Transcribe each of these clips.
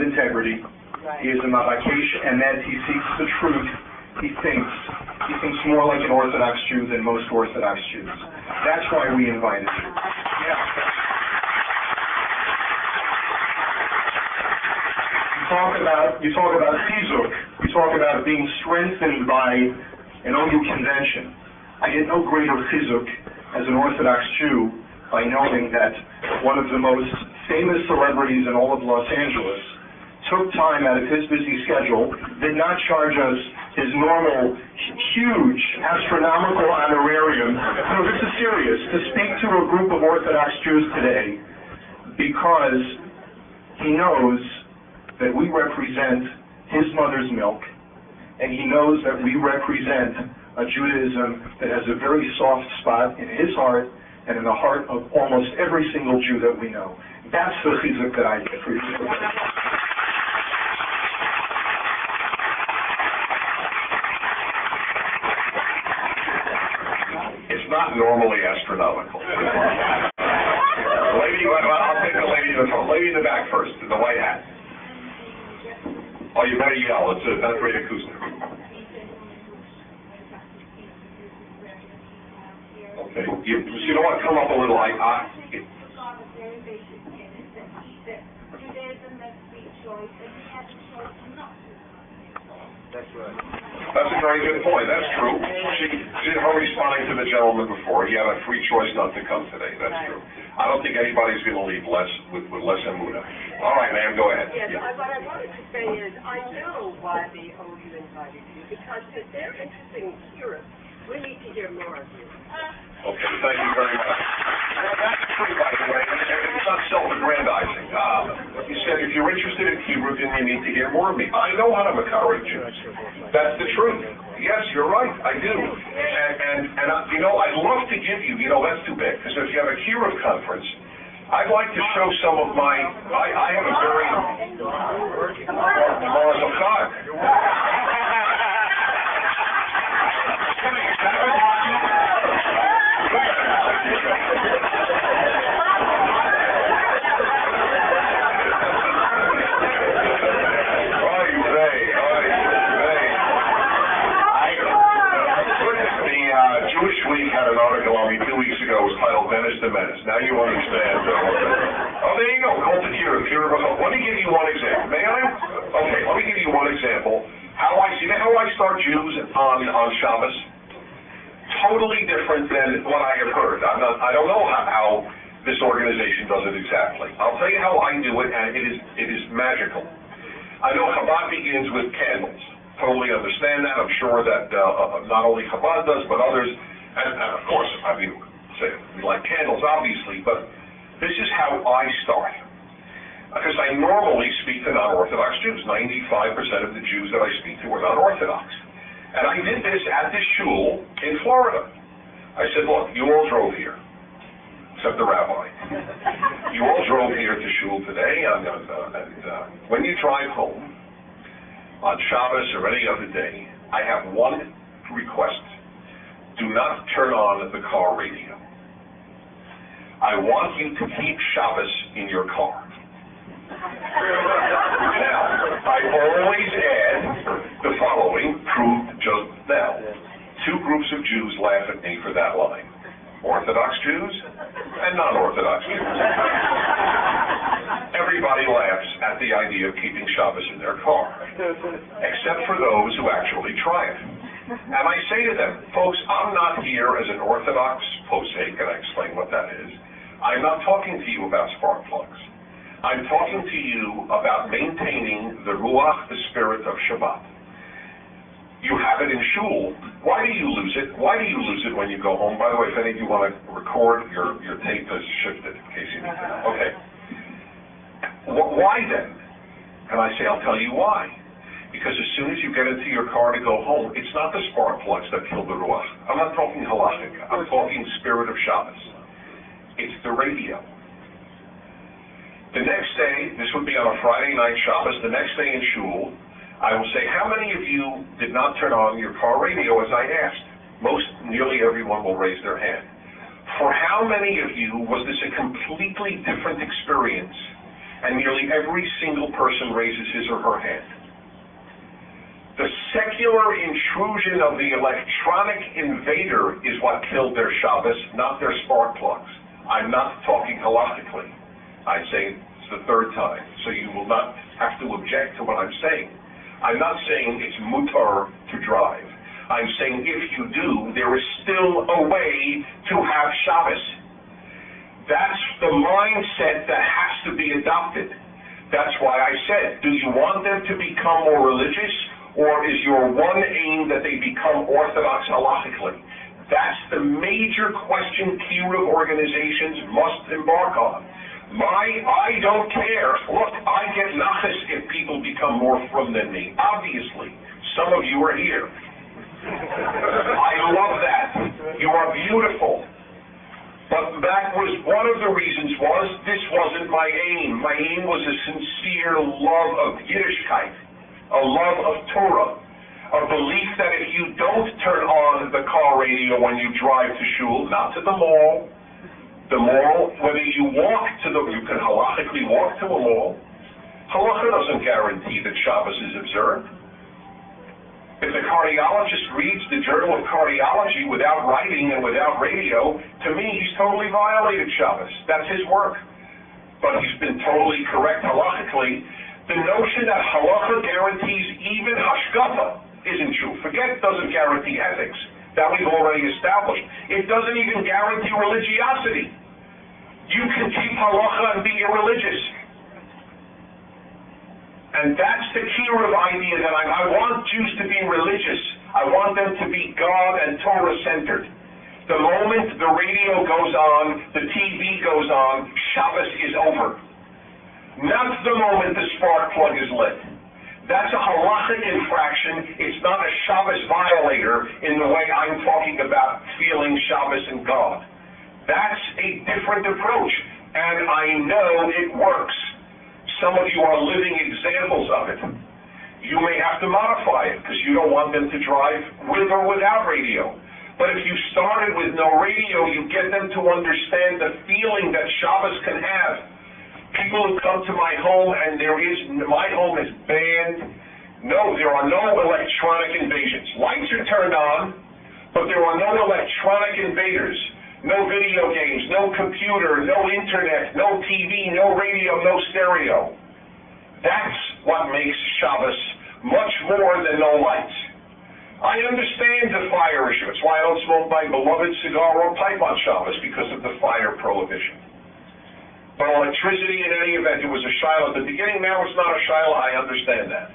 integrity. He is a mavakesh emet. He seeks the truth. He thinks more like an Orthodox Jew than most Orthodox Jews. That's why we invited you. Yeah. You talk about chizuk. You talk about being strengthened by an OU convention. I get no greater chizuk as an Orthodox Jew by knowing that one of the most famous celebrities in all of Los Angeles took time out of his busy schedule, did not charge us his normal, huge, astronomical honorarium. No, this is serious. To speak to a group of Orthodox Jews today because he knows that we represent his mother's milk, and he knows that we represent a Judaism that has a very soft spot in his heart and in the heart of almost every single Jew that we know. That's the chizuk that I get for you. It's not normally astronomical. Lady, I'll take the lady in the front. Lady in the back first, in the white hat. Oh, you better yell. It's not great acoustic. Okay. You know what? Come up a little. That's right. That's a very good point. That's true. Her responding to the gentleman before, he had a free choice not to come today. That's true. I don't think anybody's going to leave with less emunah. All right, ma'am, go ahead. Yes, what I wanted to say is I know why the OU invited you, because if they're interested in hearing, we need to hear more of you. Okay, thank you very much. That's true, by the way. It's not self-aggrandizing. You said if you're interested in Hebrew, then you need to hear more of me. I know how to encourage you. That's the truth. Yes, you're right. I do. And I'd love to give you, that's too big, because if you have a Kiruv conference, I'd like to show some of my, I have a very, Jewish Week had an article on me 2 weeks ago. It was titled Menace to Menace. Now you understand. Oh, there you go. Cult of Kiruv. Let me give you one example. May I? Okay, let me give you one example. How I start Jews on Shabbos? Totally different than what I have heard. I don't know how this organization does it exactly. I'll tell you how I do it, and it is magical. I know Chabad begins with candles. Totally understand that. I'm sure that not only Chabad does, but others, and of course, we like candles, obviously, but this is how I start. Because I normally speak to non-Orthodox Jews. 95% of the Jews that I speak to are non-Orthodox. And I did this at this shul in Florida. I said, look, you all drove here, except the rabbi. You all drove here to shul today, and when you drive home, on Shabbos or any other day, I have one request. Do not turn on the car radio. I want you to keep Shabbos in your car. Now, I always add the following, proved just now. Two groups of Jews laugh at me for that line. Orthodox Jews and non-Orthodox Jews. Everybody laughs at the idea of keeping Shabbos in their car, except for those who actually try it. And I say to them, folks, I'm not here as an Orthodox posek, and I explain what that is. I'm not talking to you about spark plugs. I'm talking to you about maintaining the ruach, the spirit of Shabbat. You have it in shul. Why do you lose it? Why do you lose it when you go home? By the way, if any of you want to record, your tape is shifted, in case you need to know. Okay. Why then? And I say, I'll tell you why. Because as soon as you get into your car to go home, it's not the spark plugs that kill the ruach. I'm not talking halachic. I'm talking spirit of Shabbos. It's the radio. The next day, this would be on a Friday night Shabbos, the next day in shul, I will say, how many of you did not turn on your car radio as I asked? Nearly everyone will raise their hand. For how many of you was this a completely different experience and nearly every single person raises his or her hand. The secular intrusion of the electronic invader is what killed their Shabbos, not their spark plugs. I'm not talking halachically. I say it's the third time, so you will not have to object to what I'm saying. I'm not saying it's mutar to drive. I'm saying if you do, there is still a way to have Shabbos. That's the mindset that has to be adopted. That's why I said, do you want them to become more religious, or is your one aim that they become orthodox halachically? That's the major question kiruv organizations must embark on. I don't care. Look, I get nachas if people become more frum than me. Obviously, some of you are here. I love that. You are beautiful. But that was one of the reasons this wasn't my aim. My aim was a sincere love of Yiddishkeit, a love of Torah, a belief that if you don't turn on the car radio when you drive to shul, not to the mall, whether you you can halachically walk to a mall. Halacha doesn't guarantee that Shabbos is observed. If the cardiologist reads the Journal of Cardiology without writing and without radio, to me he's totally violated Shabbos. That's his work. But he's been totally correct halachically. The notion that halacha guarantees even hashkafa isn't true. Forget it doesn't guarantee ethics. That we've already established. It doesn't even guarantee religiosity. You can keep halacha and be irreligious. And that's the kiruv idea that I want Jews to be religious. I want them to be God and Torah-centered. The moment the radio goes on, the TV goes on, Shabbos is over. Not the moment the spark plug is lit. That's a halachic infraction. It's not a Shabbos violator in the way I'm talking about feeling Shabbos and God. That's a different approach, and I know it works. Some of you are living examples of it. You may have to modify it because you don't want them to drive with or without radio. But if you started with no radio, you get them to understand the feeling that Shabbos can have. People who come to my home and my home is banned. No, there are no electronic invasions. Lights are turned on, but there are no electronic invaders. No video games, no computer, no internet, no TV, no radio, no stereo. That's what makes Shabbos much more than no lights. I understand the fire issue. It's why I don't smoke my beloved cigar or pipe on Shabbos, because of the fire prohibition. But electricity, in any event, it was a shiloh at the beginning. Now it's not a shiloh. I understand that.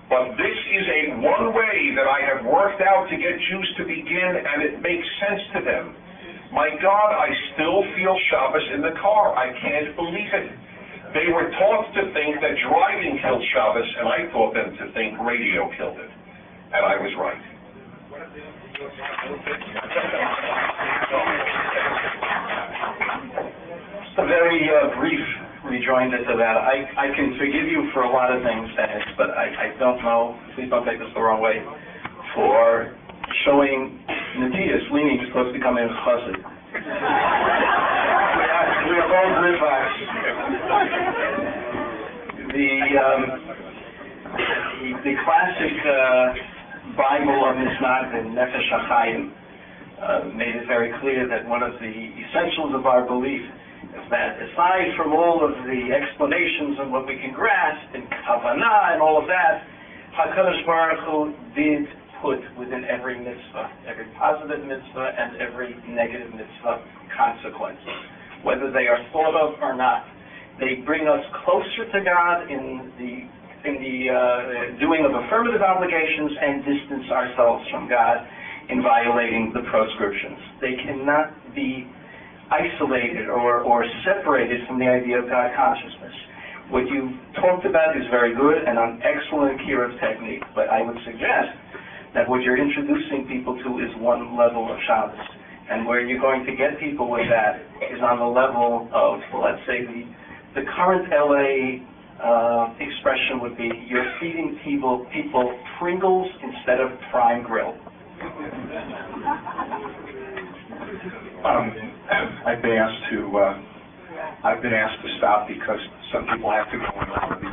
But this is one way that I have worked out to get Jews to begin, and it makes sense to them. My God, I still feel Shabbos in the car. I can't believe it. They were taught to think that driving killed Shabbos, and I taught them to think radio killed it. And I was right. A very brief rejoinder to that. I can forgive you for a lot of things, Dennis, but I don't know, please don't take this the wrong way, for showing Natias leaning towards becoming a chassid. We are both Rivas. The classic Bible of Mishnah, Nefesh HaChaim, made it very clear that one of the essentials of our belief is that aside from all of the explanations of what we can grasp and kavanah and all of that, HaKadosh Baruch Hu did put within every mitzvah, every positive mitzvah and every negative mitzvah, consequences, whether they are thought of or not. They bring us closer to God in the doing of affirmative obligations and distance ourselves from God in violating the proscriptions. They cannot be isolated or separated from the idea of God consciousness. What you talked about is very good and an excellent kiruv technique, but I would suggest that what you're introducing people to is one level of Shabbos. And where you're going to get people with that is on the level of, let's say, the current LA expression would be, you're feeding people Pringles instead of prime grill. I've been asked to I've been asked to stop because some people have to go in on